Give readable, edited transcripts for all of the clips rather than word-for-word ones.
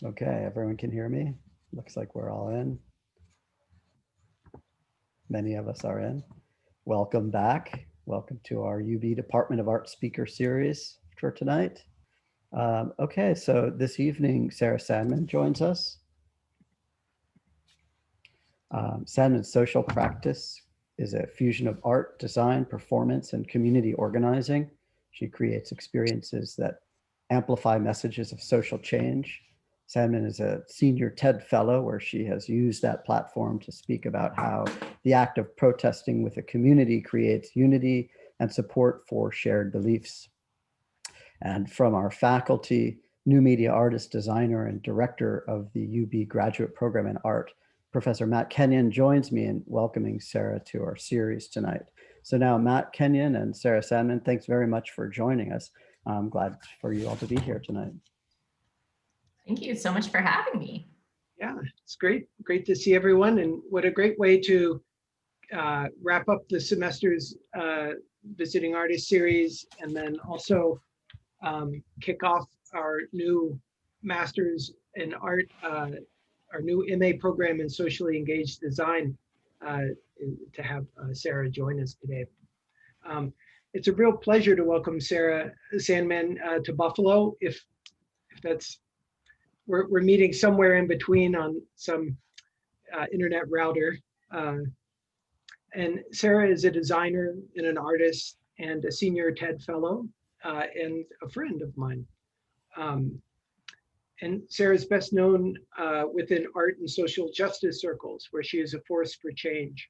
Okay, everyone can hear me. Looks like we're all in. Many of us are in. Welcome back. Welcome to our UB Department of Art speaker series for tonight. Okay, so this evening, Sarah Sandman joins us. Sandman's social practice is a fusion of art, design, performance, and community organizing. She creates experiences that amplify messages of social change. Sandman is a senior TED Fellow, where she has used that platform to speak about how the act of protesting with a community creates unity and support for shared beliefs. And from our faculty, new media artist, designer, and director of the UB Graduate Program in Art, Professor Matt Kenyon joins me in welcoming Sarah to our series tonight. So now Matt Kenyon and Sarah Sandman, thanks very much for joining us. I'm glad for you all to be here tonight. Thank you so much for having me. Yeah, it's great. Great to see everyone. And what a great way to wrap up the semester's Visiting Artist series, and then also kick off our new Masters in Art, our new MA program in Socially Engaged Design, to have Sarah join us today. It's a real pleasure to welcome Sarah Sandman to Buffalo. If that's, we're meeting somewhere in between on some internet router. And Sarah is a designer and an artist and a senior TED Fellow and a friend of mine. And Sarah is best known within art and social justice circles, where she is a force for change.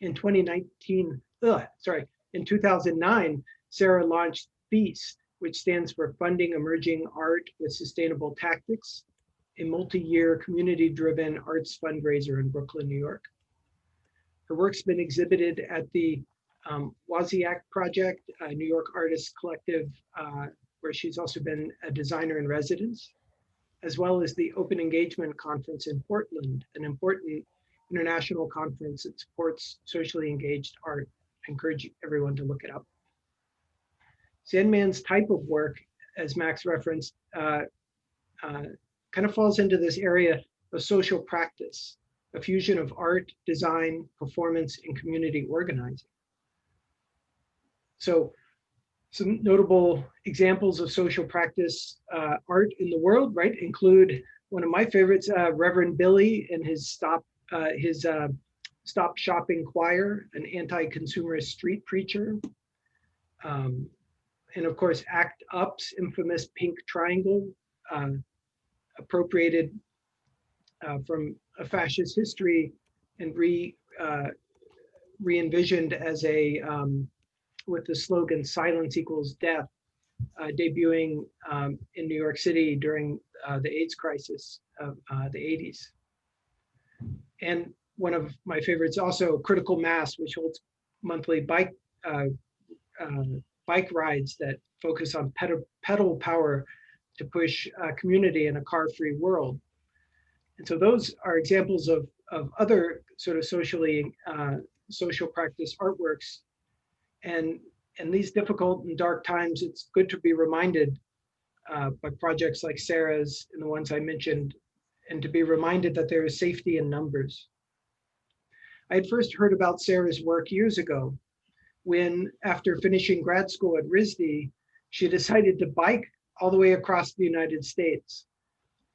In 2009, Sarah launched FEAST, which stands for Funding Emerging Art with Sustainable Tactics, a multi-year community-driven arts fundraiser in Brooklyn, New York. Her work's been exhibited at the Wozniak Project, a New York artists collective, where she's also been a designer in residence, as well as the Open Engagement Conference in Portland, an important international conference that supports socially engaged art. I encourage everyone to look it up. Sandman's type of work, as Max referenced, kind of falls into this area of social practice, a fusion of art, design, performance, and community organizing. So some notable examples of social practice art in the world, right, include one of my favorites, Reverend Billy and his Stop Shopping Choir, an anti-consumerist street preacher. And of course, ACT UP's infamous pink triangle, appropriated from a fascist history and re-envisioned as a, with the slogan "Silence equals death," debuting in New York City during the AIDS crisis of the 80s. And one of my favorites also, Critical Mass, which holds monthly bike rides that focus on pedal power to push community in a car-free world. And so those are examples of other sort of social practice artworks. And in these difficult and dark times, it's good to be reminded by projects like Sarah's and the ones I mentioned, and to be reminded that there is safety in numbers. I had first heard about Sarah's work years ago, when after finishing grad school at RISD, she decided to bike all the way across the United States.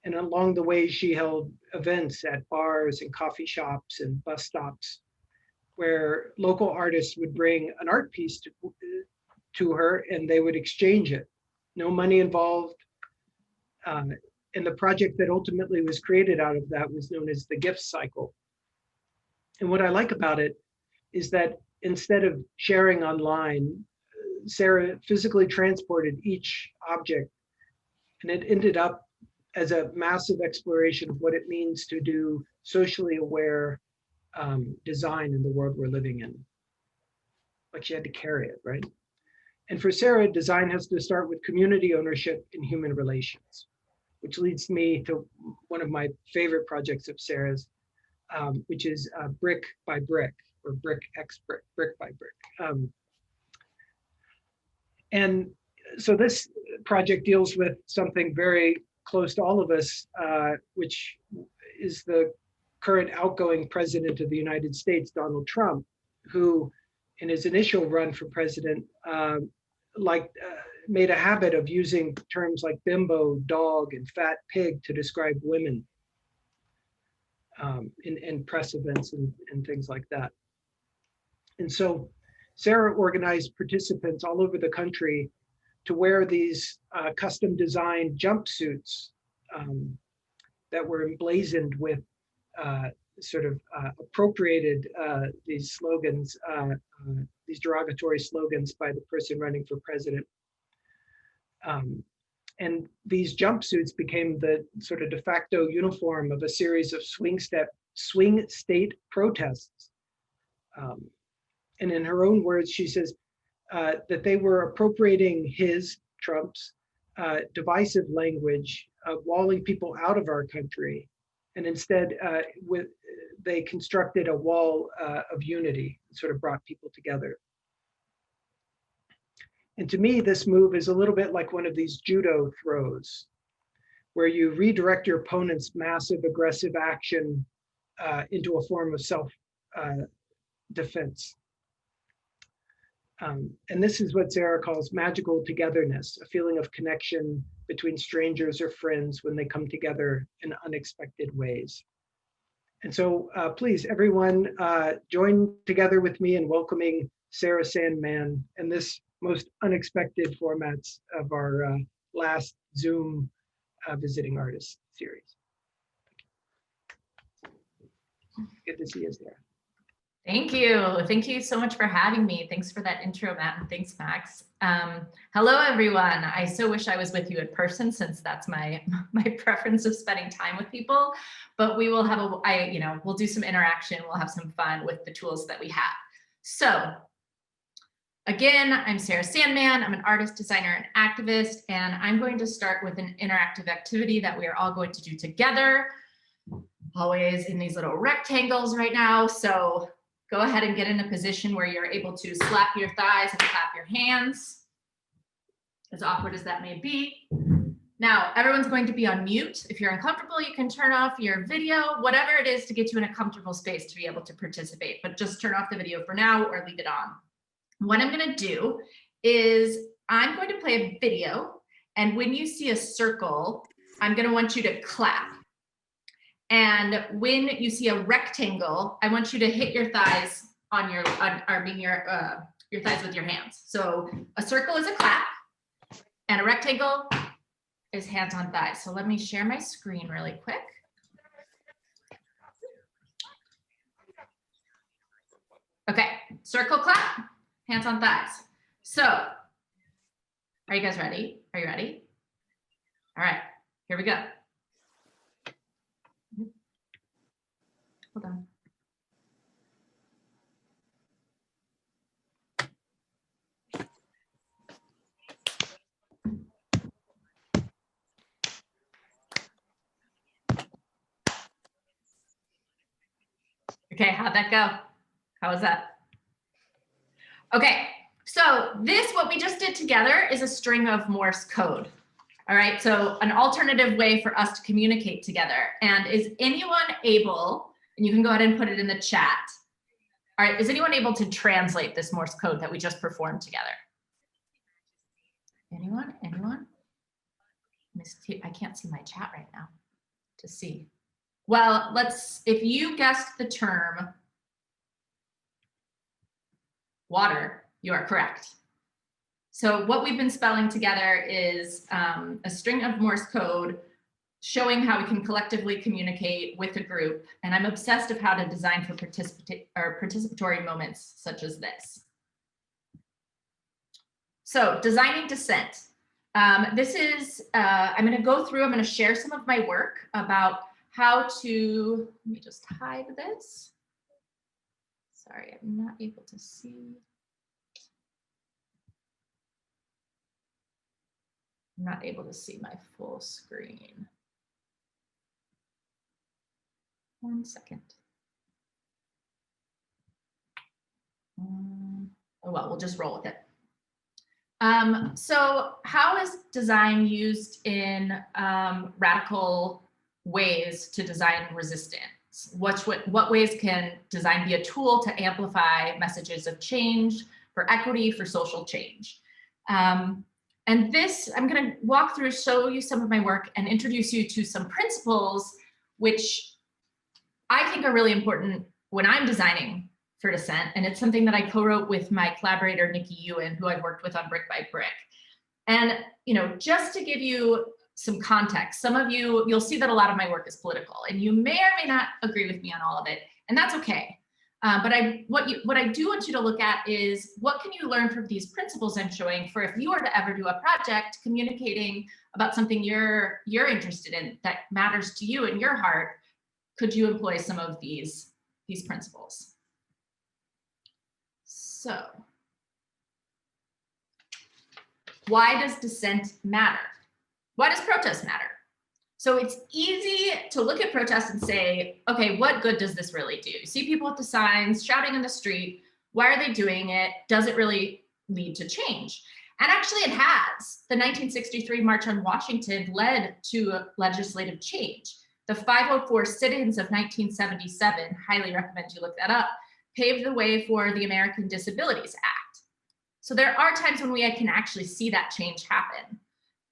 And along the way, she held events at bars and coffee shops and bus stops, where local artists would bring an art piece to her and they would exchange it. No money involved. And the project that ultimately was created out of that was known as the gift cycle. And what I like about it is that instead of sharing online, Sarah physically transported each object, and it ended up as a massive exploration of what it means to do socially aware design in the world we're living in. Like, she had to carry it, right? And for Sarah, design has to start with community ownership in human relations, which leads me to one of my favorite projects of Sarah's, which is Brick by Brick, or Brick X Brick, Brick by Brick. And so this project deals with something very close to all of us, which is the current outgoing president of the United States, Donald Trump, who in his initial run for president, made a habit of using terms like bimbo, dog, and fat pig to describe women in press events and things like that. And so Sarah organized participants all over the country to wear these custom designed jumpsuits that were emblazoned with appropriated these slogans, these derogatory slogans by the person running for president. And these jumpsuits became the sort of de facto uniform of a series of swing state protests. And in her own words, she says that they were appropriating Trump's divisive language, walling people out of our country. And instead, they constructed a wall of unity, sort of brought people together. And to me, this move is a little bit like one of these judo throws, where you redirect your opponent's massive aggressive action into a form of self-defense. And this is what Sarah calls magical togetherness, a feeling of connection between strangers or friends when they come together in unexpected ways. And so please, everyone, join together with me in welcoming Sarah Sandman and this most unexpected formats of our last Zoom Visiting Artists series. Good to see you there. Thank you. Thank you so much for having me. Thanks for that intro, Matt, and thanks, Max. Hello, everyone. I so wish I was with you in person, since that's my preference of spending time with people. But we will have we'll do some interaction. We'll have some fun with the tools that we have. So, again, I'm Sarah Sandman. I'm an artist, designer, and activist, and I'm going to start with an interactive activity that we are all going to do together. Always in these little rectangles right now. So go ahead and get in a position where you're able to slap your thighs and clap your hands, as awkward as that may be. Now, everyone's going to be on mute. If you're uncomfortable, you can turn off your video, whatever it is to get you in a comfortable space to be able to participate, but just turn off the video for now or leave it on. What I'm going to do is I'm going to play a video, and when you see a circle, I'm going to want you to clap. And when you see a rectangle, I want you to hit your thighs on your thighs with your hands. So a circle is a clap, and a rectangle is hands on thighs. So let me share my screen really quick. Okay, circle clap, hands on thighs. So, are you guys ready? Are you ready? All right, here we go. Hold on. Okay, how'd that go? How was that? Okay, so what we just did together is a string of Morse code. All right, so an alternative way for us to communicate together. And is anyone able, and you can go ahead and put it in the chat. All right, is anyone able to translate this Morse code that we just performed together? Anyone? Anyone? I can't see my chat right now to see. Well, if you guessed the term water, you are correct. So what we've been spelling together is a string of Morse code showing how we can collectively communicate with a group. And I'm obsessed with how to design for participatory moments such as this. So designing dissent. I'm going to go through, I'm going to share some of my work about how to, let me just hide this. Sorry, I'm not able to see. I'm not able to see my full screen. 1 second. Oh, well, we'll just roll with it. So how is design used in radical ways to design resistance? What ways can design be a tool to amplify messages of change, for equity, for social change? And this, I'm going to walk through, show you some of my work, and introduce you to some principles which I think are really important when I'm designing for dissent. And it's something that I co-wrote with my collaborator, Nikki Ewan, who I've worked with on Brick by Brick. And, just to give you some context, some of you, you'll see that a lot of my work is political, and you may or may not agree with me on all of it, and that's okay. But what I do want you to look at is, what can you learn from these principles I'm showing for if you were to ever do a project communicating about something you're interested in that matters to you in your heart? Could you employ some of these principles? So, why does dissent matter? Why does protest matter? So it's easy to look at protests and say, okay, what good does this really do? See people with the signs shouting in the street. Why are they doing it? Does it really lead to change? And actually it has. The 1963 March on Washington led to legislative change. The 504 sit-ins of 1977, highly recommend you look that up, paved the way for the American Disabilities Act. So there are times when we can actually see that change happen.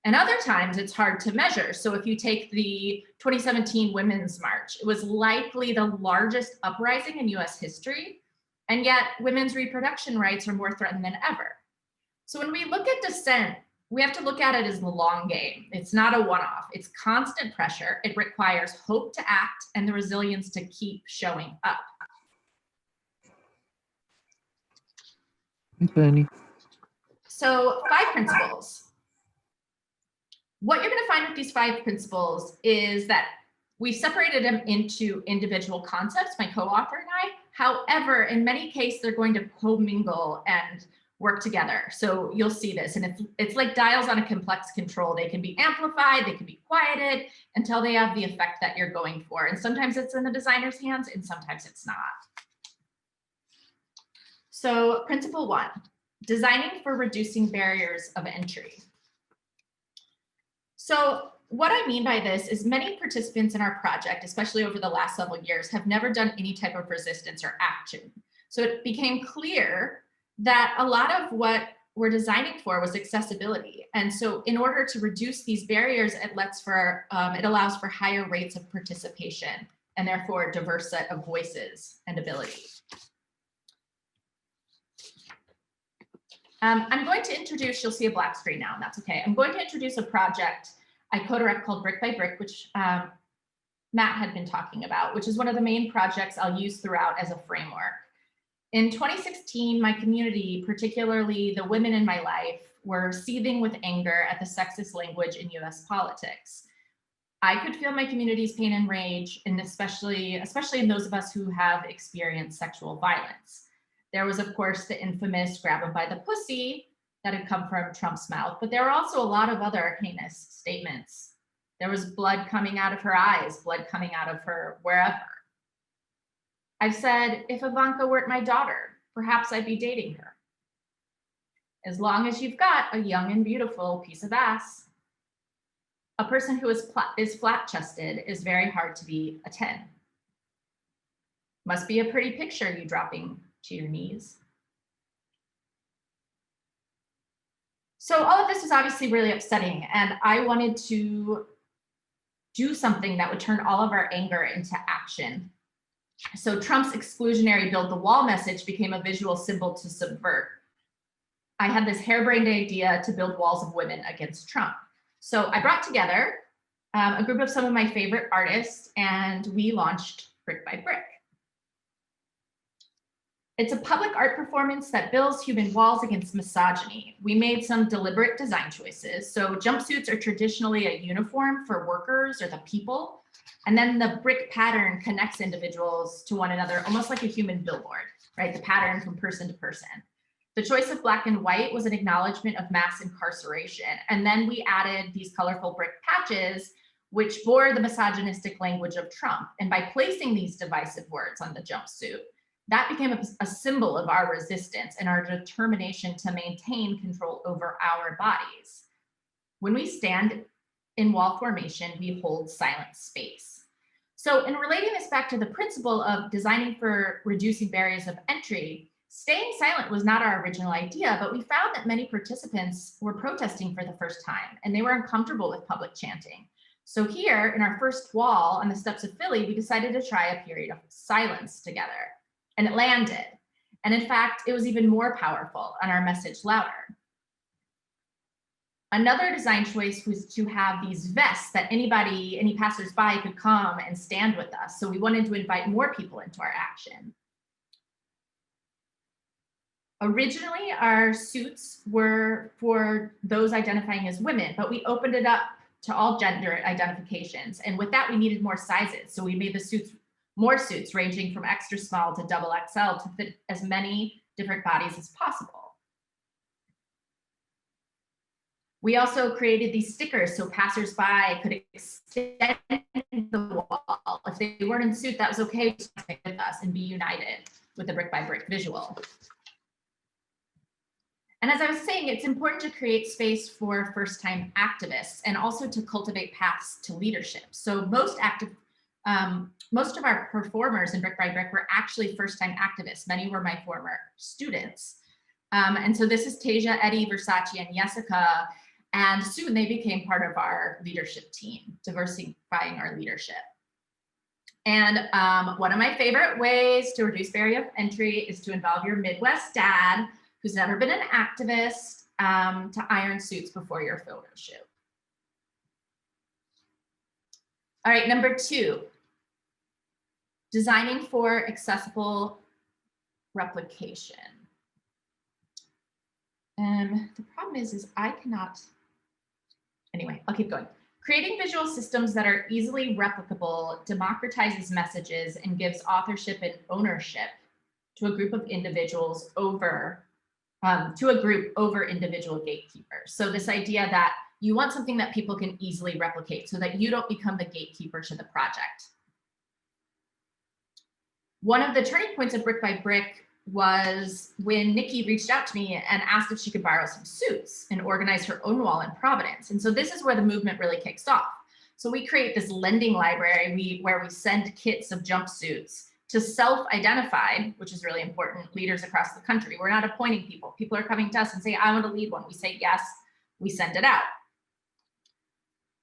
And other times it's hard to measure. So if you take the 2017 Women's March, it was likely the largest uprising in US history, and yet women's reproduction rights are more threatened than ever. So when we look at dissent, we have to look at it as the long game. It's not a one-off, it's constant pressure. It requires hope to act and the resilience to keep showing up. Penny. So 5 principles. What you're going to find with these 5 principles is that we separated them into individual concepts, my co-author and I. However, in many cases, they're going to commingle and work together. So you'll see this, and it's like dials on a complex control. They can be amplified, they can be quieted until they have the effect that you're going for. And sometimes it's in the designer's hands and sometimes it's not. So principle 1, designing for reducing barriers of entry. So what I mean by this is many participants in our project, especially over the last several years, have never done any type of resistance or action. So it became clear that a lot of what we're designing for was accessibility. And so in order to reduce these barriers, it allows for higher rates of participation and therefore a diverse set of voices and abilities. I'm going to introduce, you'll see a black screen now, and that's okay. I'm going to introduce a project I co-direct called Brick by Brick, which Matt had been talking about, which is one of the main projects I'll use throughout as a framework. In 2016, my community, particularly the women in my life, were seething with anger at the sexist language in US politics. I could feel my community's pain and rage, and especially in those of us who have experienced sexual violence. There was, of course, the infamous grab him by the pussy that had come from Trump's mouth, but there were also a lot of other heinous statements. There was blood coming out of her eyes, blood coming out of her wherever. I've said, if Ivanka weren't my daughter, perhaps I'd be dating her. As long as you've got a young and beautiful piece of ass. A person who is flat-chested is very hard to be a 10. Must be a pretty picture you dropping to your knees. So all of this is obviously really upsetting, and I wanted to do something that would turn all of our anger into action. So Trump's exclusionary build the wall message became a visual symbol to subvert. I had this harebrained idea to build walls of women against Trump. So I brought together a group of some of my favorite artists, and we launched Brick by Brick. It's a public art performance that builds human walls against misogyny. We made some deliberate design choices. So jumpsuits are traditionally a uniform for workers or the people. And then the brick pattern connects individuals to one another, almost like a human billboard, right? The pattern from person to person. The choice of black and white was an acknowledgement of mass incarceration. And then we added these colorful brick patches, which bore the misogynistic language of Trump. And by placing these divisive words on the jumpsuit, that became a symbol of our resistance and our determination to maintain control over our bodies. When we stand in wall formation, we hold silent space. So in relating this back to the principle of designing for reducing barriers of entry, staying silent was not our original idea, but we found that many participants were protesting for the first time and they were uncomfortable with public chanting. So here in our first wall on the steps of Philly, we decided to try a period of silence together, and it landed. And in fact, it was even more powerful and our message louder. Another design choice was to have these vests that anybody, any passersby could come and stand with us. So we wanted to invite more people into our action. Originally, our suits were for those identifying as women, but we opened it up to all gender identifications. And with that, we needed more sizes. So we made the suits, more suits ranging from extra small to double XL to fit as many different bodies as possible. We also created these stickers so passersby could extend the wall. If they weren't in suit, that was okay to stay with us and be united with the brick by brick visual. And as I was saying, it's important to create space for first-time activists and also to cultivate paths to leadership. So most of our performers in Brick by Brick were actually first-time activists. Many were my former students. And so this is Tasia, Eddie, Versace, and Jessica. And soon they became part of our leadership team, diversifying our leadership. And one of my favorite ways to reduce barrier of entry is to involve your Midwest dad, who's never been an activist, to iron suits before your photo shoot. All right, number 2, designing for accessible replication. The problem is I cannot, anyway, I'll keep going. Creating visual systems that are easily replicable democratizes messages and gives authorship and ownership to a group of individuals over, individual gatekeepers. So this idea that you want something that people can easily replicate so that you don't become the gatekeeper to the project. One of the turning points of Brick by Brick was when Nikki reached out to me and asked if she could borrow some suits and organize her own wall in Providence. And so this is where the movement really kicks off. So we create this lending library where we send kits of jumpsuits to self-identified, which is really important, leaders across the country. We're not appointing people. People are coming to us and say, I want to lead one. We say, yes, we send it out.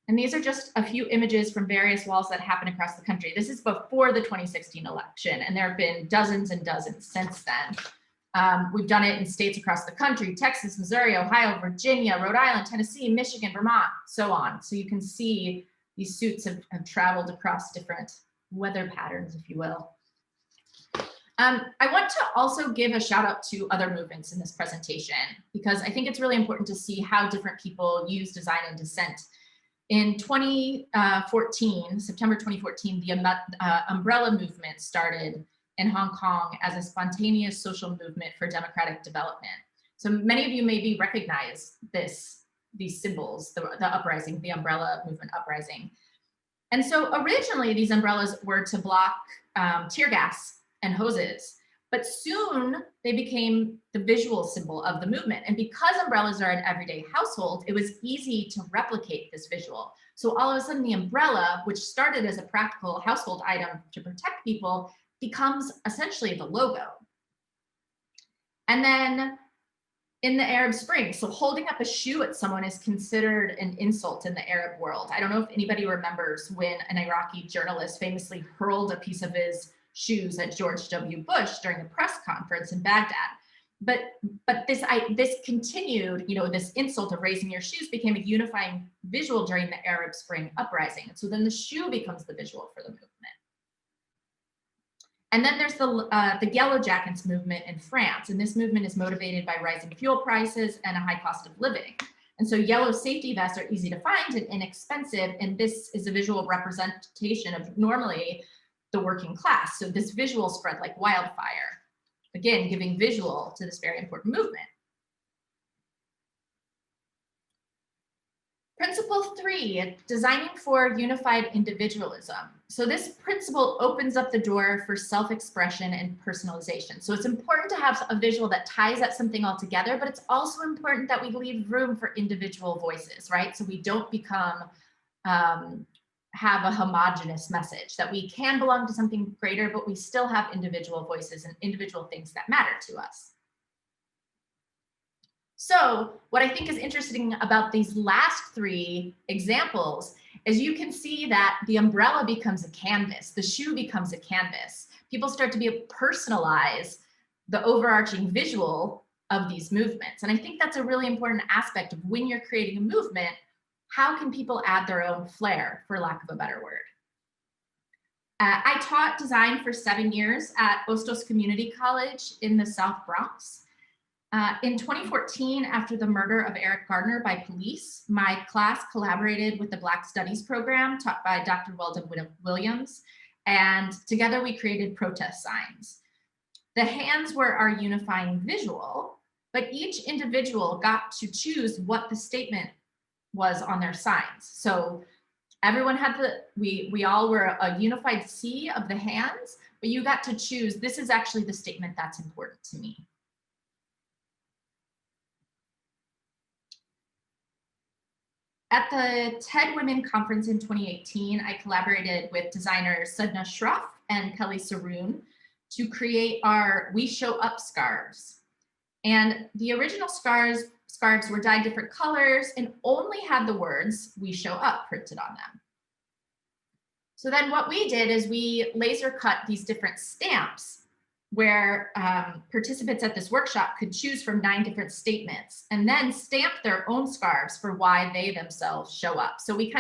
And these are just a few images from various walls that happen across the country. This is before the 2016 election, and there have been dozens and dozens since then. We've done it in states across the country: Texas, Missouri, Ohio, Virginia, Rhode Island, Tennessee, Michigan, Vermont, so on. So you can see these suits have traveled across different weather patterns, if you will. I want to also give a shout out to other movements in this presentation, because I think it's really important to see how different people use design and dissent. In 2014, September 2014, the umbrella movement started in Hong Kong as a spontaneous social movement for democratic development. So many of you maybe recognize these symbols, the uprising, the umbrella movement uprising. And so originally these umbrellas were to block tear gas and hoses, but soon they became the visual symbol of the movement. And because umbrellas are an everyday household, it was easy to replicate this visual. So all of a sudden the umbrella, which started as a practical household item to protect people, becomes essentially the logo. And then in the Arab Spring, so holding up a shoe at someone is considered an insult in the Arab world. I don't know if anybody remembers when an Iraqi journalist famously hurled a piece of his shoes at George W. Bush during a press conference in Baghdad. But this continued, this insult of raising your shoes became a unifying visual during the Arab Spring uprising. And so then the shoe becomes the visual for the movement. And then there's the Yellow Jackets movement in France. And this movement is motivated by rising fuel prices and a high cost of living. And so yellow safety vests are easy to find and inexpensive. And this is a visual representation of normally the working class. So this visual spread like wildfire, again, giving visual to this very important movement. Principle 3, designing for unified individualism. So this principle opens up the door for self-expression and personalization. So it's important to have a visual that ties up something all together, but it's also important that we leave room for individual voices, right? So we don't become, have a homogenous message, that we can belong to something greater, but we still have individual voices and individual things that matter to us. So what I think is interesting about these last 3 examples is you can see that the umbrella becomes a canvas, the shoe becomes a canvas. People start to be personalize the overarching visual of these movements. And I think that's a really important aspect of when you're creating a movement, how can people add their own flair, for lack of a better word? I taught design for 7 years at Ostos Community College in the South Bronx. In 2014, after the murder of Eric Gardner by police, my class collaborated with the Black Studies program taught by Dr. Weldon Williams, and together we created protest signs. The hands were our unifying visual, but each individual got to choose what the statement was on their signs. So everyone had we all were a unified sea of the hands, but you got to choose, this is actually the statement that's important to me. At the TED Women Conference in 2018, I collaborated with designers Sadna Shroff and Kelly Saroon to create our We Show Up scarves. And the original scarves were dyed different colors and only had the words "We Show Up" printed on them. So then what we did is we laser cut these different stamps where participants at this workshop could choose from 9 different statements and then stamp their own scarves for why they themselves show up. So we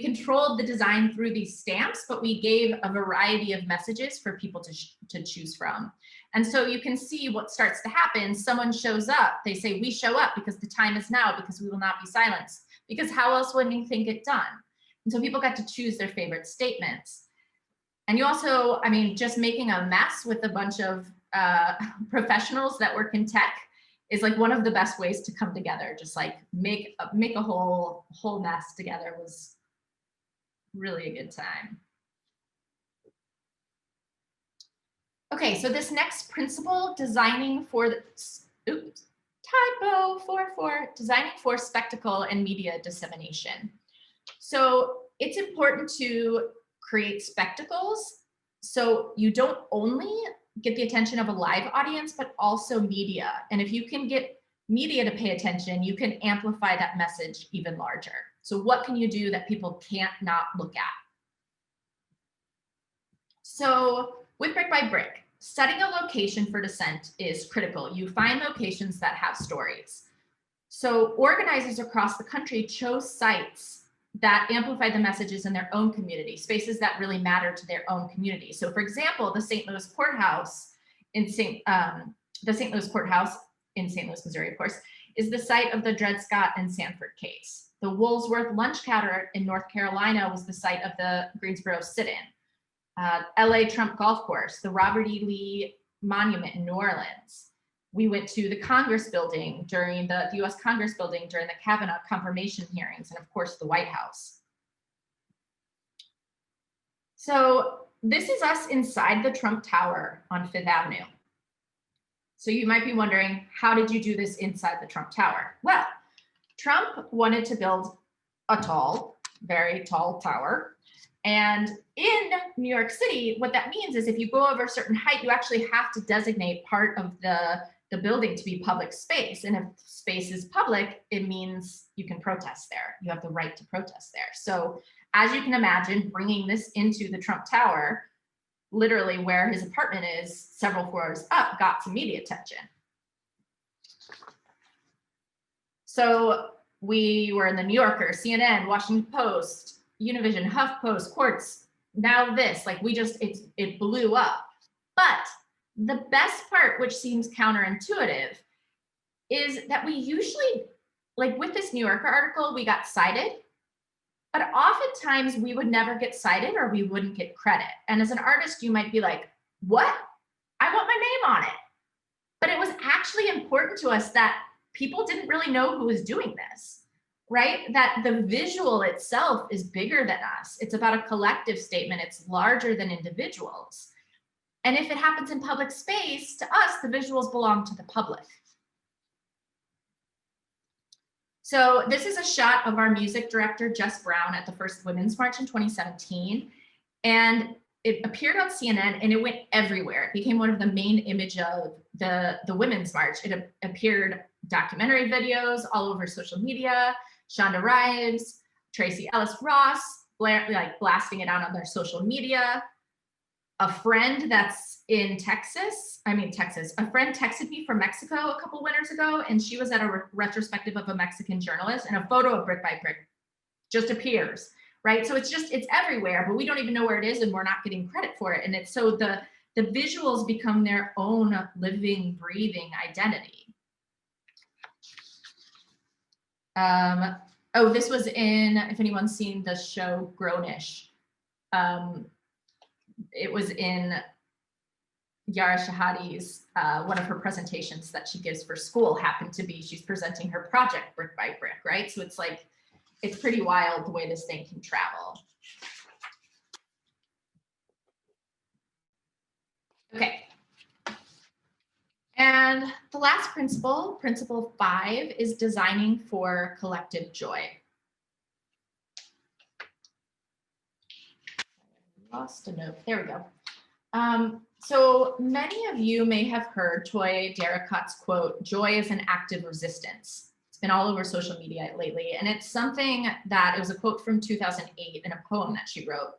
controlled the design through these stamps, but we gave a variety of messages for people to choose from. And so you can see what starts to happen. Someone shows up, they say, "We show up because the time is now, because we will not be silenced, because how else would we think it done?" And so people got to choose their favorite statements. And you also, I mean, just making a mess with a bunch of professionals that work in tech is like one of the best ways to come together. Just like make a whole mess together was really a good time. Okay, so this next principle, designing for designing for spectacle and media dissemination. So it's important to create spectacles so you don't only get the attention of a live audience, but also media. And if you can get media to pay attention, you can amplify that message even larger. So what can you do that people can't not look at? So with Brick by Brick, setting a location for dissent is critical. You find locations that have stories. So organizers across the country chose sites that amplify the messages in their own community, spaces that really matter to their own community. So for example, the St. Louis Courthouse in St. Louis, Missouri, of course, is the site of the Dred Scott and Sanford case. The Woolsworth Lunch Counter in North Carolina was the site of the Greensboro sit-in. LA Trump Golf Course, the Robert E. Lee Monument in New Orleans. We went to the Congress building during the US Congress building during the Kavanaugh confirmation hearings, and of course the White House. So this is us inside the Trump Tower on Fifth Avenue. So you might be wondering, how did you do this inside the Trump Tower? Well, Trump wanted to build a tall, very tall tower. And in New York City, what that means is if you go over a certain height, you actually have to designate part of the building to be public space. And if space is public, it means you can protest there. You have the right to protest there. So as you can imagine, bringing this into the Trump Tower, literally where his apartment is several floors up, got some media attention. So we were in the New Yorker, CNN, Washington Post, Univision, HuffPost, Quartz, now this, like it blew up. But the best part, which seems counterintuitive, is that we usually, like with this New Yorker article, we got cited, but oftentimes we would never get cited or we wouldn't get credit. And as an artist, you might be like, what? I want my name on it. But it was actually important to us that people didn't really know who was doing this. right? That the visual itself is bigger than us. It's about a collective statement. It's larger than individuals. And if it happens in public space, to us, the visuals belong to the public. So this is a shot of our music director, Jess Brown, at the first Women's March in 2017. And it appeared on CNN and it went everywhere. It became one of the main image of the Women's March. It appeared documentary videos all over social media. Shonda Rhimes, Tracy Ellis Ross, blasting it out on their social media. A friend that's in a friend texted me from Mexico a couple winters ago, and she was at a retrospective of a Mexican journalist, and a photo of Brick by Brick just appears, right? So it's everywhere, but we don't even know where it is, and we're not getting credit for it. And it's so the visuals become their own living, breathing identity. Oh, this was in, if anyone's seen the show Grownish, it was in Yara Shahadi's, one of her presentations that she gives for school happened to be, she's presenting her project Brick by Brick, right? So it's like, it's pretty wild the way this thing can travel. Okay. And the last principle, principle 5, is designing for collective joy. Lost a note, there we go. So many of you may have heard Toy Derricott's quote, "Joy is an act of resistance." It's been all over social media lately. And it's something that, it was a quote from 2008 in a poem that she wrote.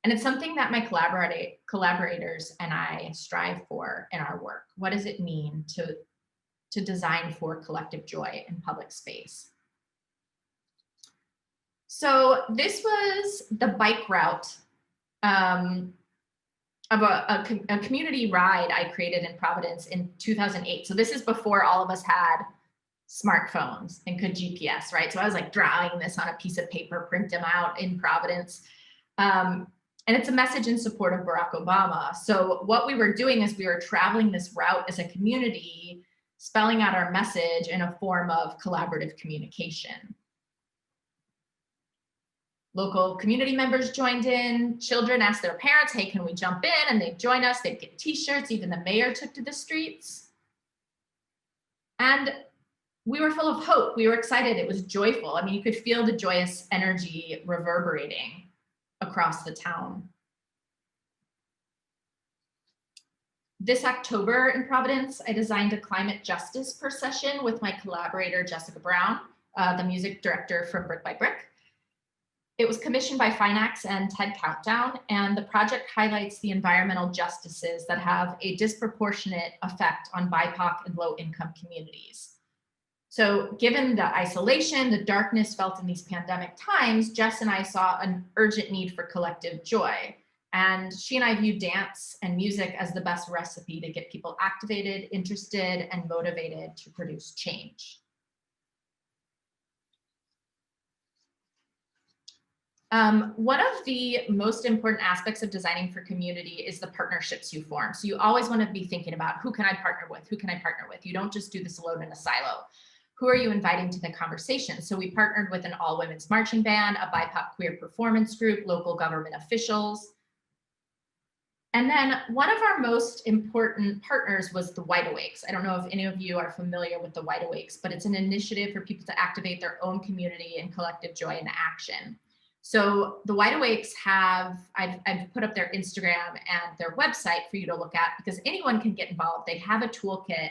And it's something that my collaborators and I strive for in our work. What does it mean to design for collective joy in public space? So this was the bike route of a community ride I created in Providence in 2008. So this is before all of us had smartphones and could GPS, right? So I was like drawing this on a piece of paper, print them out in Providence. And it's a message in support of Barack Obama. So what we were doing is we were traveling this route as a community, spelling out our message in a form of collaborative communication. Local community members joined in. Children asked their parents, hey, can we jump in? And they'd join us. They'd get t-shirts. Even the mayor took to the streets. And we were full of hope. We were excited. It was joyful. I mean, you could feel the joyous energy reverberating across the town. This October in Providence, I designed a climate justice procession with my collaborator, Jessica Brown, the music director from Brick by Brick. It was commissioned by Finax and TED Countdown, and the project highlights the environmental justices that have a disproportionate effect on BIPOC and low-income communities. So given the isolation, the darkness felt in these pandemic times, Jess and I saw an urgent need for collective joy. And she and I view dance and music as the best recipe to get people activated, interested, and motivated to produce change. One of the most important aspects of designing for community is the partnerships you form. So you always want to be thinking about who can I partner with? Who can I partner with? You don't just do this alone in a silo. Who are you inviting to the conversation? So we partnered with an all-women's marching band, a BIPOC queer performance group, local government officials. And then one of our most important partners was the Wide Awakes. I don't know if any of you are familiar with the Wide Awakes, but it's an initiative for people to activate their own community and collective joy in action. So the Wide Awakes I've put up their Instagram and their website for you to look at, because anyone can get involved. They have a toolkit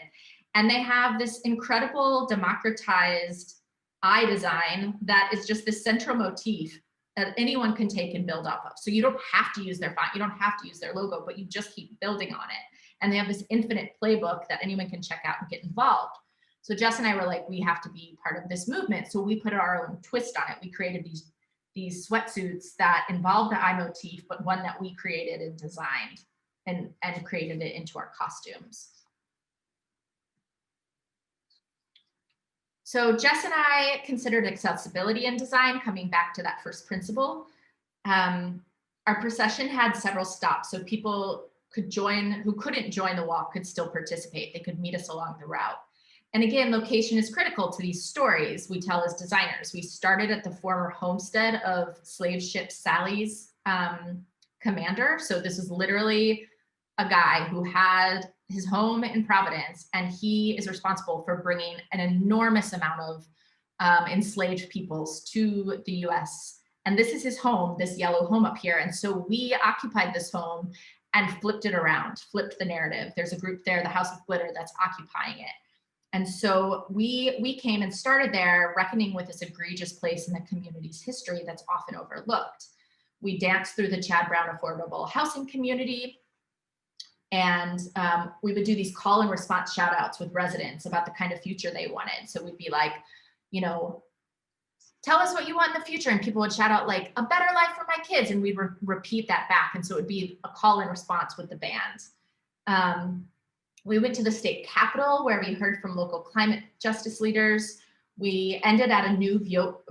and they have this incredible democratized eye design that is just this central motif that anyone can take and build off of. So you don't have to use their font, you don't have to use their logo, but you just keep building on it. And they have this infinite playbook that anyone can check out and get involved. So Jess and I were like, we have to be part of this movement. So we put our own twist on it. We created these sweatsuits that involved the eye motif, but one that we created and designed and created it into our costumes. So Jess and I considered accessibility in design, coming back to that first principle. Our procession had several stops, so people could join, who couldn't join the walk could still participate. They could meet us along the route. And again, location is critical to these stories we tell as designers. We started at the former homestead of slave ship Sally's commander. So this is literally a guy who had his home in Providence, and he is responsible for bringing an enormous amount of enslaved peoples to the US. And this is his home, this yellow home up here. And so we occupied this home and flipped it around, flipped the narrative. There's a group there, the House of Glitter, that's occupying it. And so we came and started there, reckoning with this egregious place in the community's history that's often overlooked. We danced through the Chad Brown affordable housing community. And we would do these call and response shout outs with residents about the kind of future they wanted. So we'd be like, you know, tell us what you want in the future. And people would shout out like, a better life for my kids. And we'd repeat that back. And so it would be a call and response with the band. We went to the state capitol where we heard from local climate justice leaders. We ended at a new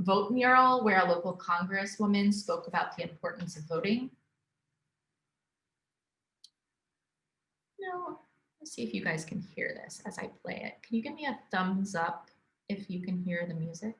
vote mural where a local congresswoman spoke about the importance of voting. No, let's see if you guys can hear this as I play it. Can you give me a thumbs up if you can hear the music?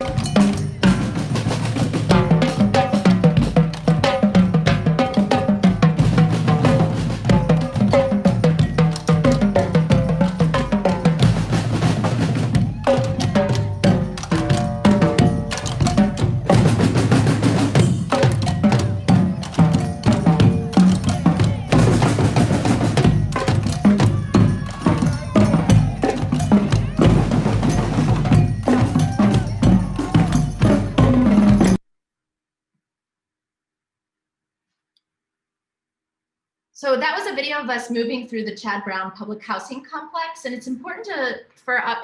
So that was a video of us moving through the Chad Brown public housing complex, and it's important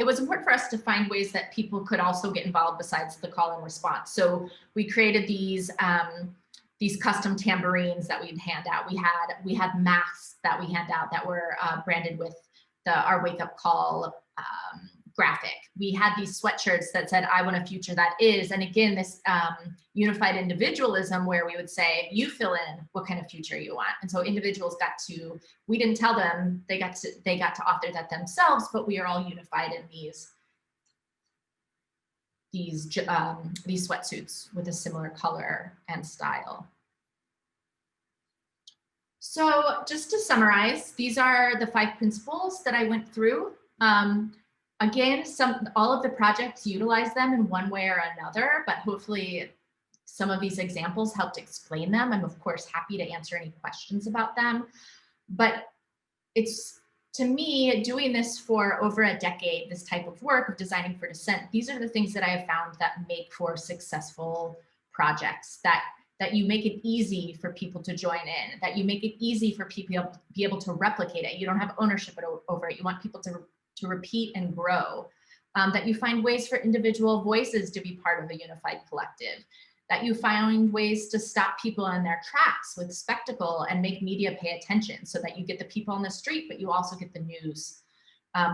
it was important for us to find ways that people could also get involved besides the call and response. So we created these custom tambourines that we'd hand out. We had masks that we hand out that were branded with our wake up call graphic. We had these sweatshirts that said, I want a future that is. And again, this unified individualism where we would say, you fill in what kind of future you want. And so individuals we didn't tell them, they got to author that themselves, but we are all unified in these sweatsuits with a similar color and style. So just to summarize, these are the 5 principles that I went through. Again, all of the projects utilize them in one way or another, but hopefully some of these examples helped explain them. I'm of course happy to answer any questions about them, but it's, to me, doing this for over a decade, this type of work of designing for dissent, these are the things that I have found that make for successful projects, that you make it easy for people to join in, that you make it easy for people to be able to replicate it. You don't have ownership over it. You want people to repeat and grow, that you find ways for individual voices to be part of a unified collective, that you find ways to stop people in their tracks with spectacle and make media pay attention so that you get the people on the street, but you also get the news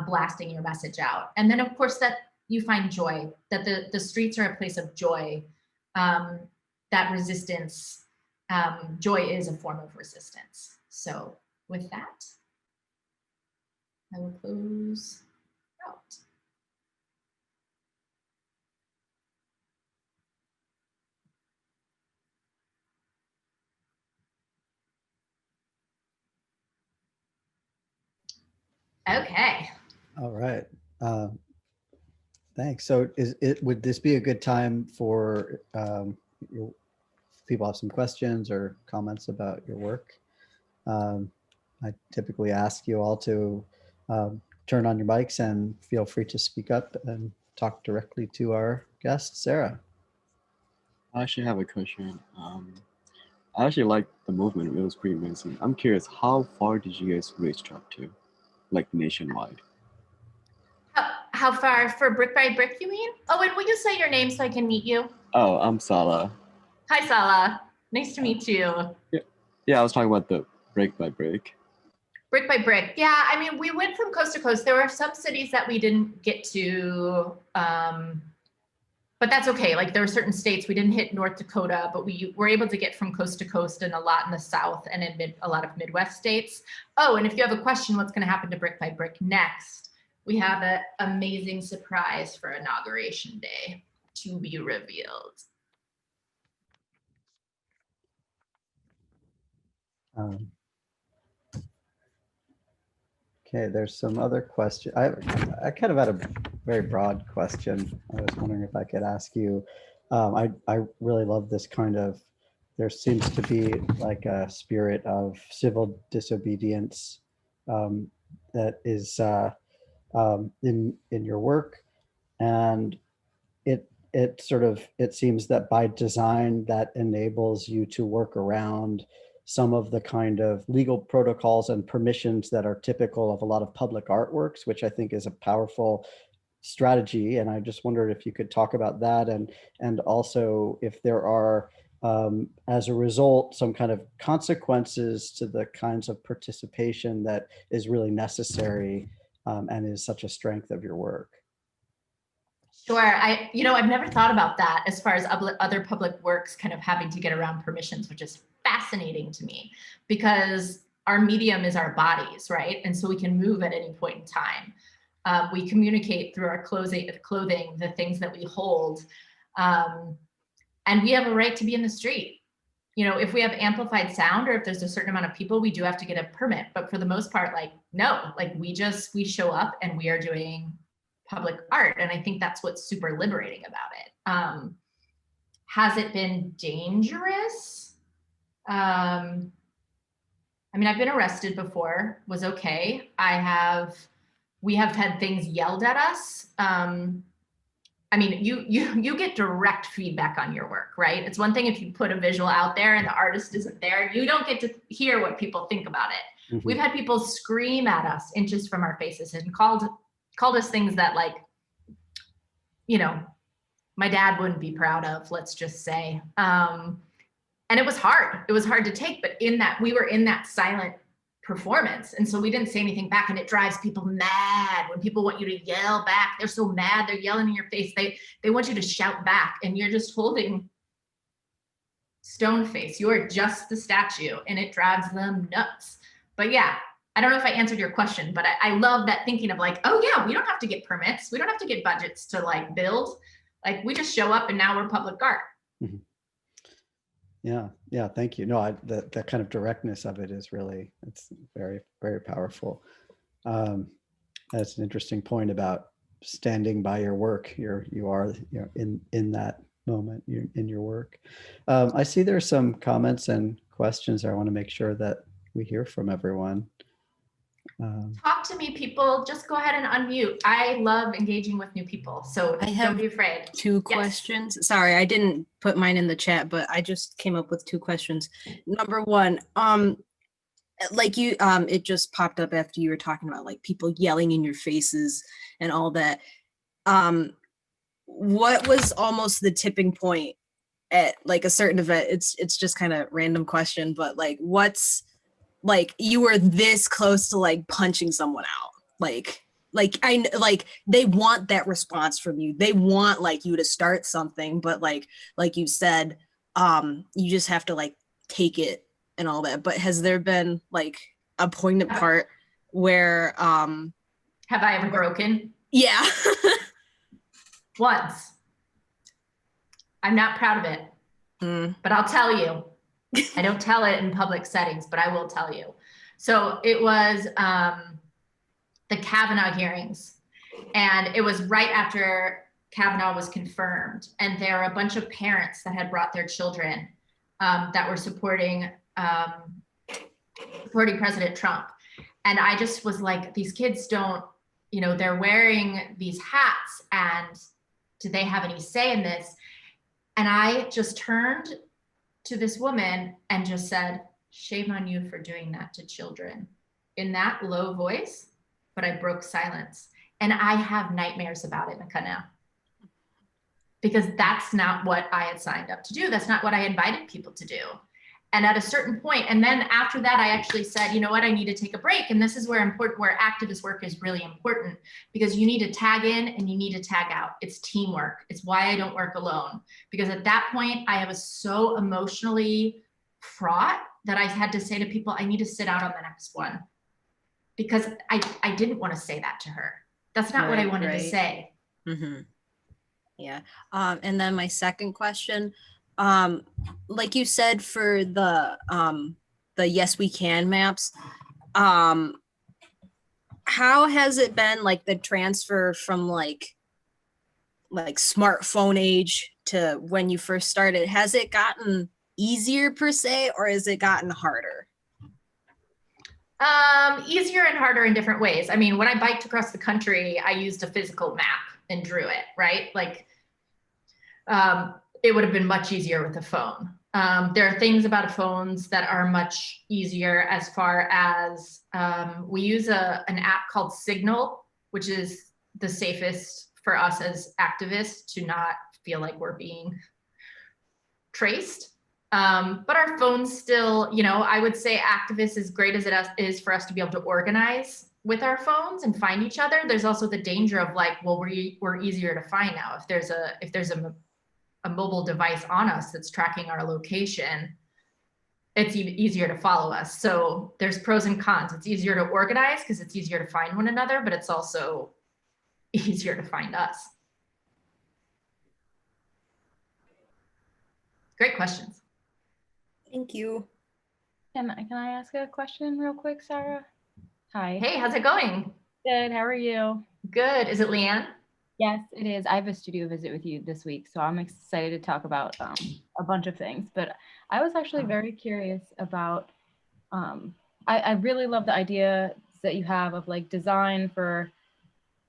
blasting your message out. And then of course that you find joy, that the streets are a place of joy, that resistance, joy is a form of resistance. So with that, I will close out. Okay. All right. Thanks. So would this be a good time for people have some questions or comments about your work? I typically ask you all to turn on your mics and feel free to speak up and talk directly to our guest, Sarah. I actually have a question. I actually liked the movement. It was pretty amazing. I'm curious, how far did you guys reach up to, like nationwide? How far for Brick by Brick, you mean? Oh, and will you say your name so I can meet you? Oh, I'm Sala. Hi, Sala. Nice to meet you. Yeah, I was talking about the Brick by Brick. Brick by Brick. Yeah, I mean, we went from coast to coast. There were some cities that we didn't get to, but that's okay. Like there were certain states, we didn't hit North Dakota, but we were able to get from coast to coast and a lot in the South and in a lot of Midwest states. Oh, and if you have a question, what's going to happen to Brick by Brick next? we have an amazing surprise for Inauguration Day to be revealed. Okay, there's some other question. I kind of had a very broad question. I was wondering if I could ask you. I really love this kind of. There seems to be like a spirit of civil disobedience that is in your work, and it seems that by design that enables you to work around some of the kind of legal protocols and permissions that are typical of a lot of public artworks, which I think is a powerful strategy. And I just wondered if you could talk about that, and also if there are as a result some kind of consequences to the kinds of participation that is really necessary and is such a strength of your work. Sure. I've never thought about that as far as other public works kind of having to get around permissions, which is fascinating to me because our medium is our bodies, right? And so we can move at any point in time. We communicate through our clothing, the things that we hold. And we have a right to be in the street. If we have amplified sound or if there's a certain amount of people, we do have to get a permit. But for the most part, no, we show up and we are doing public art. And I think that's what's super liberating about it. Has it been dangerous? I've been arrested before, was okay. We have had things yelled at us. You get direct feedback on your work, right? It's one thing if you put a visual out there and the artist isn't there, you don't get to hear what people think about it. Mm-hmm. We've had people scream at us inches from our faces and called us things that my dad wouldn't be proud of, let's just say. And it was hard. It was hard to take, but we were in that silent performance. And so we didn't say anything back, and it drives people mad when people want you to yell back. They're so mad, they're yelling in your face. They want you to shout back, and you're just holding stone face. You are just the statue, and it drives them nuts. But yeah, I don't know if I answered your question, but I love that thinking of oh yeah, we don't have to get permits. We don't have to get budgets to build. We just show up and now we're public art. Mm-hmm. Yeah. Thank you. No, that kind of directness of it is it's very, very powerful. That's an interesting point about standing by your work. You are in that moment, you're in your work. I see there's some comments and questions. I want to make sure that we hear from everyone. Talk to me, people. Just go ahead and unmute. I love engaging with new people, so don't be afraid. Two questions. Yes. Sorry, I didn't put mine in the chat, but I just came up with two questions. Number one, it just popped up after you were talking about people yelling in your faces and all that. What was almost the tipping point at a certain event? It's just kind of random question, but what's you were this close to punching someone out, they want that response from you. They want you to start something, but like you said, you just have to take it and all that. But has there been a poignant part where have I ever broken? Yeah. Once. I'm not proud of it, but I'll tell you. I don't tell it in public settings, but I will tell you. So it was the Kavanaugh hearings, and it was right after Kavanaugh was confirmed, and there were a bunch of parents that had brought their children that were supporting President Trump. And I just was these kids don't, they're wearing these hats, and do they have any say in this? And I just turned to this woman and just said, shame on you for doing that to children, in that low voice, but I broke silence. And I have nightmares about it, Nika, now. Because that's not what I had signed up to do. That's not what I invited people to do. And at a certain point, and then after that, I actually said, you know what, I need to take a break. And this is where activist work is really important, because you need to tag in and you need to tag out. It's teamwork. It's why I don't work alone. Because at that point, I was so emotionally fraught that I had to say to people, I need to sit out on the next one. Because I didn't want to say that to her. That's not what I Right, wanted to right. say. Mm-hmm. Yeah. And then my second question, like you said for the Yes We Can maps, um, how has it been like the transfer from like smartphone age to when you first started? Has it gotten easier per se, or has it gotten harder? Easier and harder in different ways. I mean, when I biked across the country, I used a physical map and drew it, right? Like, it would have been much easier with a phone. There are things about phones that are much easier as far as we use an app called Signal, which is the safest for us as activists to not feel like we're being traced. But our phones still, you know, I would say activists, as great as it is for us to be able to organize with our phones and find each other, there's also the danger of like, well, we're easier to find now. If there's a mobile device on us that's tracking our location, it's even easier to follow us. So there's pros and cons. It's easier to organize because it's easier to find one another, but it's also easier to find us. Great questions. Thank you. Can I ask a question real quick, Sarah? Hi. Hey, how's it going? Good. How are you? Good. Is it Leanne? Yes, it is. I have a studio visit with you this week, so I'm excited to talk about a bunch of things. But I was actually very curious about. I really love the idea that you have of like design for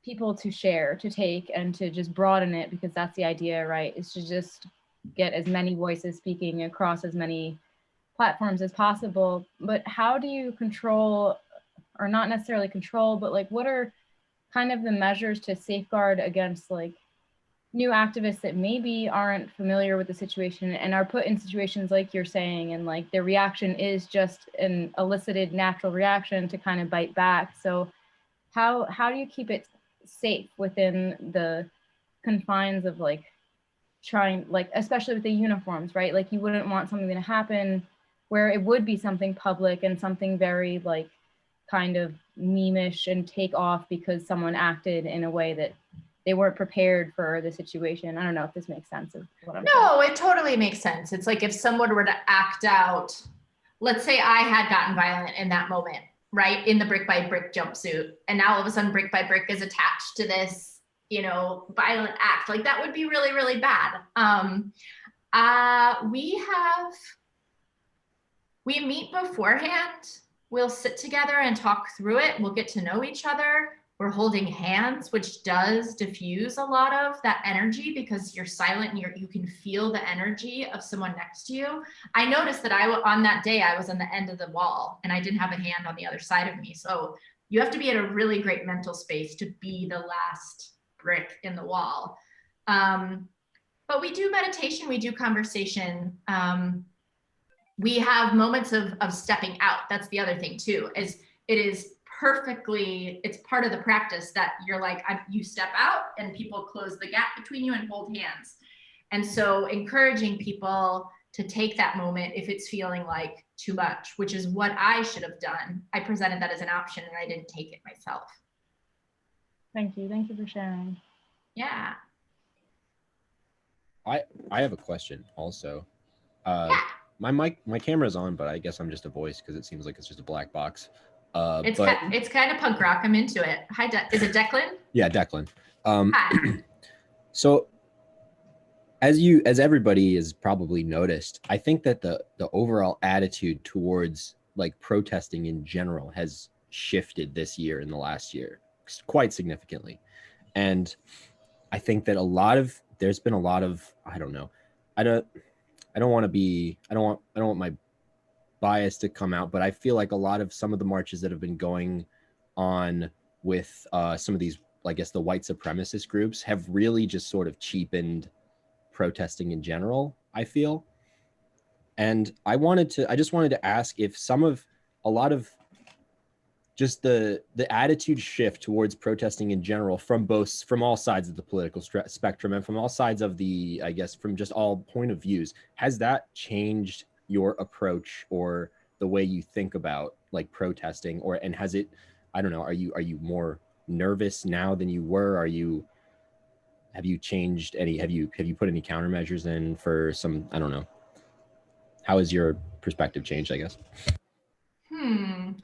people to share, to take, and to just broaden it, because that's the idea, right? Is to just get as many voices speaking across as many platforms as possible. But how do you control, or not necessarily control, but like what are kind of the measures to safeguard against like new activists that maybe aren't familiar with the situation and are put in situations like you're saying, and like their reaction is just an elicited natural reaction to kind of bite back? So how do you keep it safe within the confines of like trying, like especially with the uniforms, right? Like you wouldn't want something to happen where it would be something public and something very like kind of meme-ish and take off because someone acted in a way that they weren't prepared for the situation. I don't know if this makes sense of what I'm saying. No, it totally makes sense. It's like if someone were to act out, let's say I had gotten violent in that moment, right? In the brick by brick jumpsuit. And now all of a sudden brick by brick is attached to this, you know, violent act. Like that would be really, really bad. We meet beforehand. We'll sit together and talk through it. We'll get to know each other. We're holding hands, which does diffuse a lot of that energy because you're silent and you can feel the energy of someone next to you. I noticed that on that day, I was on the end of the wall and I didn't have a hand on the other side of me. So you have to be at a really great mental space to be the last brick in the wall. But we do meditation, we do conversation. We have moments of stepping out. That's the other thing too, is it is it's part of the practice that you're like, you step out and people close the gap between you and hold hands. And so encouraging people to take that moment if it's feeling like too much, which is what I should have done. I presented that as an option and I didn't take it myself. Thank you. Thank you for sharing. Yeah. I have a question also. Yeah. My camera's on, but I guess I'm just a voice because it seems like it's just a black box. It's kind of punk rock. I'm into it. Hi, is it Declan? Yeah, Declan. Hi. So as everybody has probably noticed, I think that the overall attitude towards like protesting in general has shifted this year in the last year quite significantly. And I think that there's been a lot of, I don't know, I don't want my bias to come out, but I feel like some of the marches that have been going on with some of these, I guess, the white supremacist groups have really just sort of cheapened protesting in general, I feel. And I just wanted to ask if a lot of just the attitude shift towards protesting in general from all sides of the political spectrum and from all sides of the, I guess, from just all point of views, has that changed your approach or the way you think about like protesting, and has it, I don't know, are you more nervous now than you were? Have you changed any, have you put any countermeasures in for some, I don't know. How has your perspective changed, I guess?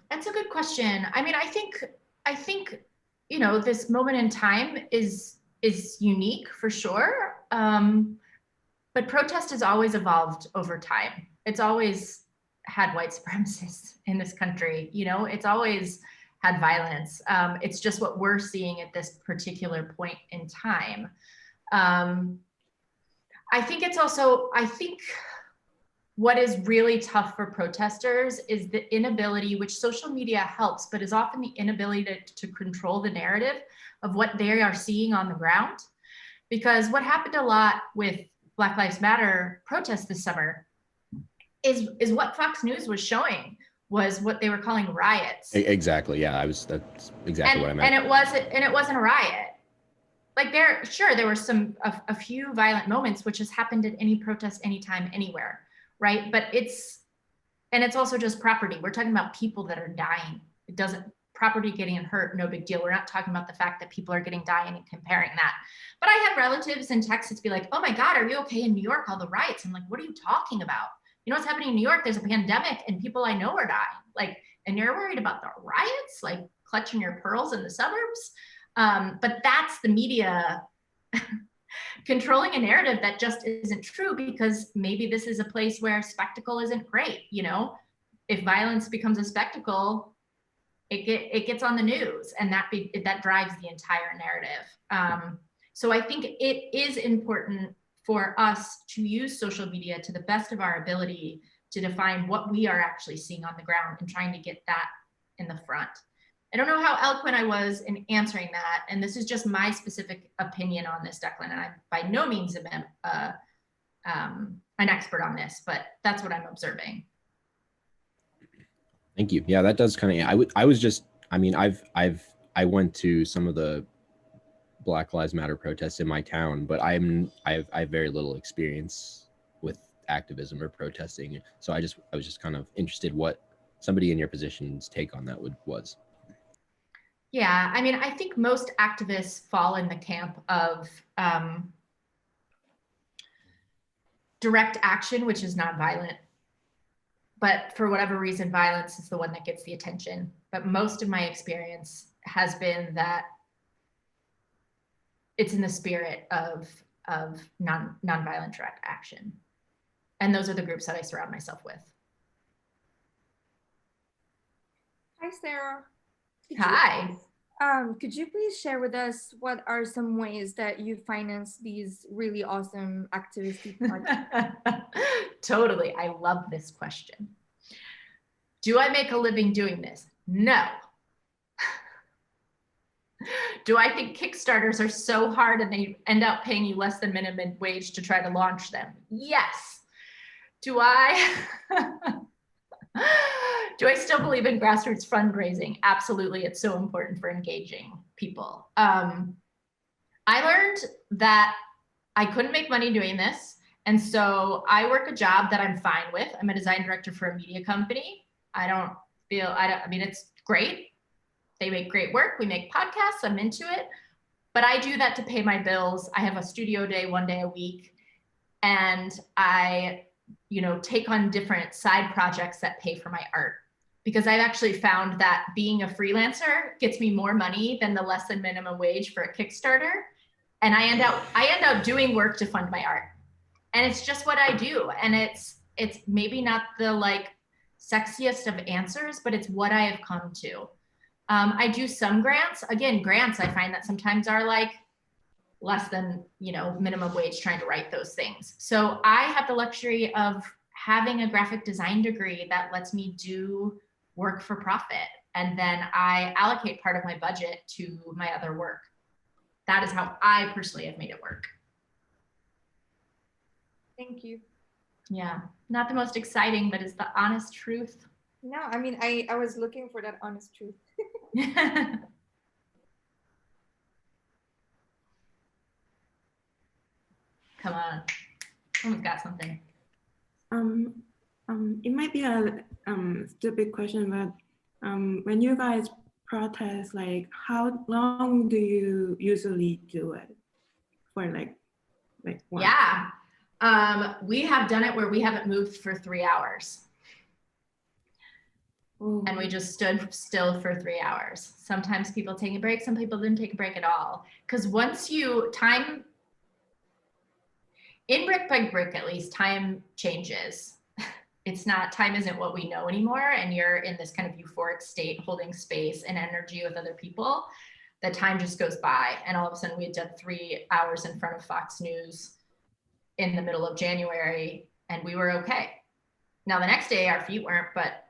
That's a good question. I mean, I think, you know, this moment in time is unique for sure. But protest has always evolved over time. It's always had white supremacists in this country. You know, it's always had violence. It's just what we're seeing at this particular point in time. I think it's also, I think what is really tough for protesters is the inability, which social media helps, but is often the inability to control the narrative of what they are seeing on the ground. Because what happened a lot with Black Lives Matter protests this summer is what Fox News was showing was what they were calling riots. Exactly. Yeah, that's exactly what I meant. And it wasn't a riot. Like there were a few violent moments, which has happened at any protest, anytime, anywhere, right? But it's also just property. We're talking about people that are dying. Property getting hurt, no big deal. We're not talking about the fact that people are dying and comparing that. But I have relatives in Texas be like, oh my God, are you okay in New York? All the riots. I'm like, what are you talking about? You know what's happening in New York? There's a pandemic and people I know are dying. Like, and you're worried about the riots, like clutching your pearls in the suburbs. But that's the media controlling a narrative that just isn't true, because maybe this is a place where spectacle isn't great. You know, if violence becomes a spectacle, it gets on the news, and that drives the entire narrative. So I think it is important for us to use social media to the best of our ability to define what we are actually seeing on the ground and trying to get that in the front. I don't know how eloquent I was in answering that, and this is just my specific opinion on this, Declan, and I by no means am an expert on this, but that's what I'm observing. Thank you. Yeah, that does kind of. I went to some of the Black Lives Matter protests in my town, but I have very little experience with activism or protesting. So I was just kind of interested what somebody in your position's take on that was. Yeah, I mean, I think most activists fall in the camp of direct action, which is nonviolent. But for whatever reason, violence is the one that gets the attention. But most of my experience has been that it's in the spirit of nonviolent direct action. And those are the groups that I surround myself with. Hi, Sarah. Hi. Could you please share with us what are some ways that you finance these really awesome activist projects? Totally. I love this question. Do I make a living doing this? No. Do I think Kickstarters are so hard and they end up paying you less than minimum wage to try to launch them? Yes. Do I still believe in grassroots fundraising? Absolutely. It's so important for engaging people. I learned that I couldn't make money doing this. And so I work a job that I'm fine with. I'm a design director for a media company. I mean, it's great. They make great work. We make podcasts. I'm into it. But I do that to pay my bills. I have a studio day 1 day a week. And I, take on different side projects that pay for my art. Because I've actually found that being a freelancer gets me more money than the less than minimum wage for a Kickstarter. And I end up doing work to fund my art. And it's just what I do. And it's maybe not the sexiest of answers, but it's what I have come to. I do some grants. Again, grants I find that sometimes are less than minimum wage trying to write those things. So I have the luxury of having a graphic design degree that lets me do work for profit. And then I allocate part of my budget to my other work. That is how I personally have made it work. Thank you. Yeah, not the most exciting, but it's the honest truth. No, I mean, I was looking for that honest truth. Come on, someone's got something. It might be a stupid question, but when you guys protest, like how long do you usually do it for like one? Yeah. We have done it where we haven't moved for 3 hours. Oh. And we just stood still for 3 hours. Sometimes people take a break, some people didn't take a break at all. Because once time, in brick by brick at least, time changes. Time isn't what we know anymore, and you're in this kind of euphoric state, holding space and energy with other people. The time just goes by, and all of a sudden we had done 3 hours in front of Fox News in the middle of January, and we were okay. Now the next day our feet weren't, but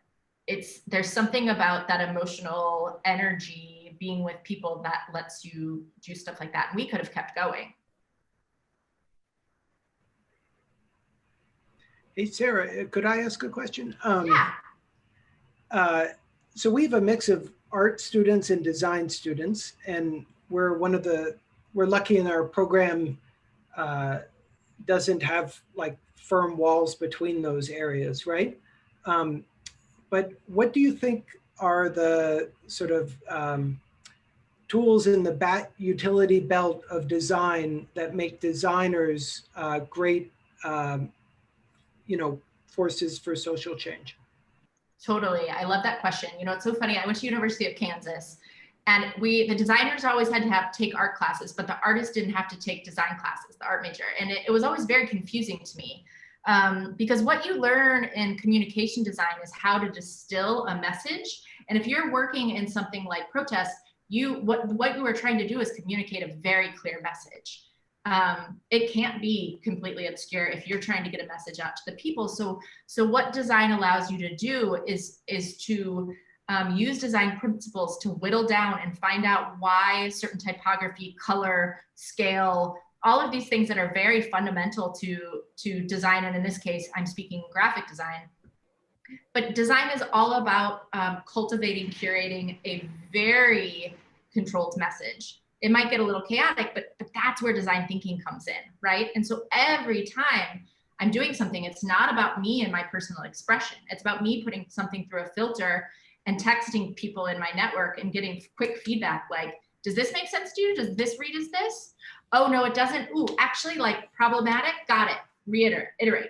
there's something about that emotional energy being with people that lets you do stuff like that. And we could have kept going. Hey, Sarah, could I ask a question? Yeah. So we have a mix of art students and design students, and we're lucky in our program doesn't have like firm walls between those areas, right? But what do you think are the sort of tools in the utility belt of design that make designers great, forces for social change? Totally. I love that question. It's so funny. I went to University of Kansas, and the designers always had to take art classes, but the artists didn't have to take design classes, the art major. And it was always very confusing to me. Because what you learn in communication design is how to distill a message. And if you're working in something like protest, what you are trying to do is communicate a very clear message. It can't be completely obscure if you're trying to get a message out to the people. So what design allows you to do is to use design principles to whittle down and find out why certain typography, color, scale, all of these things that are very fundamental to design. And in this case, I'm speaking graphic design. But design is all about cultivating, curating a very controlled message. It might get a little chaotic, but that's where design thinking comes in, right? And so every time I'm doing something, it's not about me and my personal expression. It's about me putting something through a filter and texting people in my network and getting quick feedback like, does this make sense to you? Does this read as this? Oh, no, it doesn't. Ooh, actually, like problematic. Got it. Reiterate,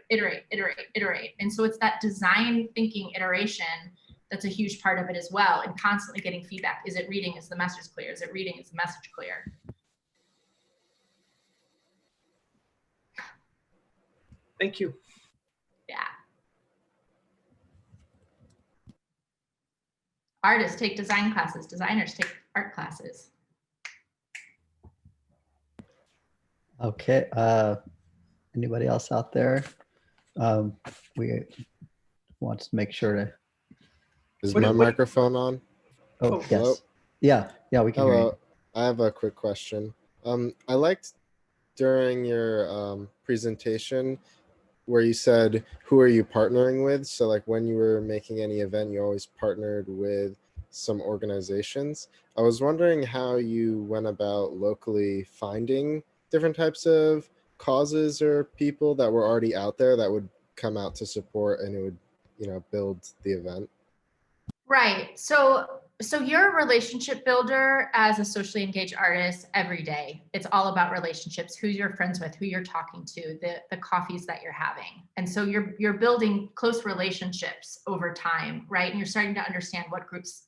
iterate. And so it's that design thinking iteration that's a huge part of it as well, and constantly getting feedback. Is it reading? Is the message clear? Is it reading? Is the message clear? Thank you. Yeah. Artists take design classes. Designers take art classes. Okay. Anybody else out there? We want to make sure to. Is my microphone on? Oh, hello? Yes. Yeah, we can hear you. I have a quick question. I liked during your presentation where you said, who are you partnering with? So like when you were making any event, you always partnered with some organizations. I was wondering how you went about locally finding different types of causes or people that were already out there that would come out to support and it would, build the event. Right. So you're a relationship builder as a socially engaged artist every day. It's all about relationships, who you're friends with, who you're talking to, the coffees that you're having. And so you're building close relationships over time, right? And you're starting to understand what groups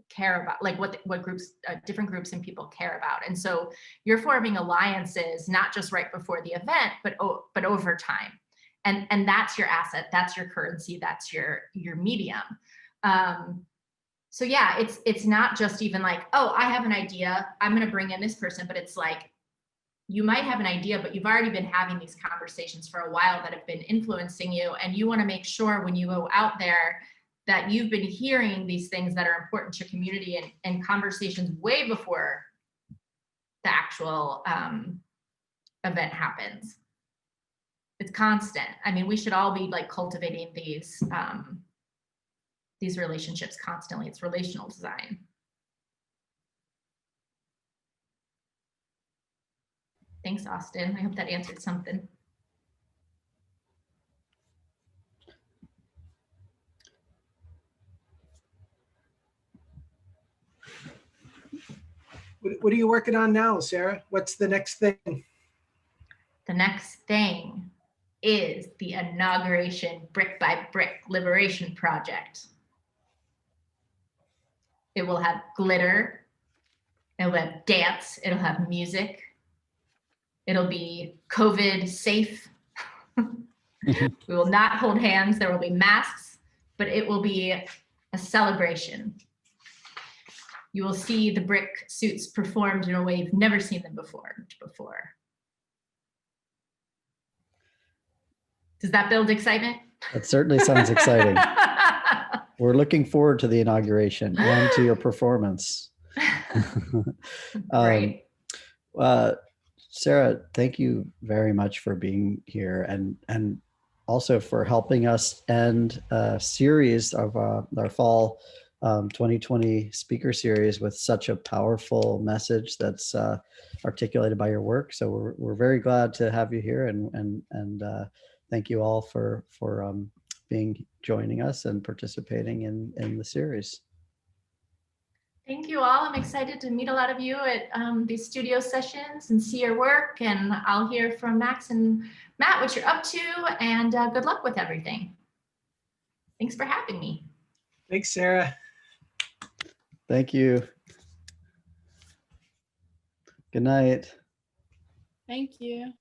care about, like what groups, different groups and people care about. And so you're forming alliances, not just right before the event, but over time. And that's your asset, that's your currency, that's your medium. So yeah, it's not just even like, oh, I have an idea, I'm going to bring in this person, but it's like, you might have an idea, but you've already been having these conversations for a while that have been influencing you. And you want to make sure when you go out there that you've been hearing these things that are important to your community and conversations way before the actual event happens. It's constant. I mean, we should all be like cultivating these relationships constantly. It's relational design. Thanks, Austin. I hope that answered something. What are you working on now, Sarah? What's the next thing? The next thing is the inauguration Brick by Brick Liberation Project. It will have glitter, it'll have dance, it'll have music, it'll be COVID safe. We will not hold hands, there will be masks, but it will be a celebration. You will see the brick suits performed in a way you've never seen them before. Does that build excitement? That certainly sounds exciting. We're looking forward to the inauguration and to your performance. Great. Sarah, thank you very much for being here and also for helping us end a series of our fall 2020 speaker series with such a powerful message that's articulated by your work. So we're very glad to have you here and thank you all for joining us and participating in the series. Thank you all. I'm excited to meet a lot of you at these studio sessions and see your work. And I'll hear from Max and Matt what you're up to, and good luck with everything. Thanks for having me. Thanks, Sarah. Thank you. Good night. Thank you.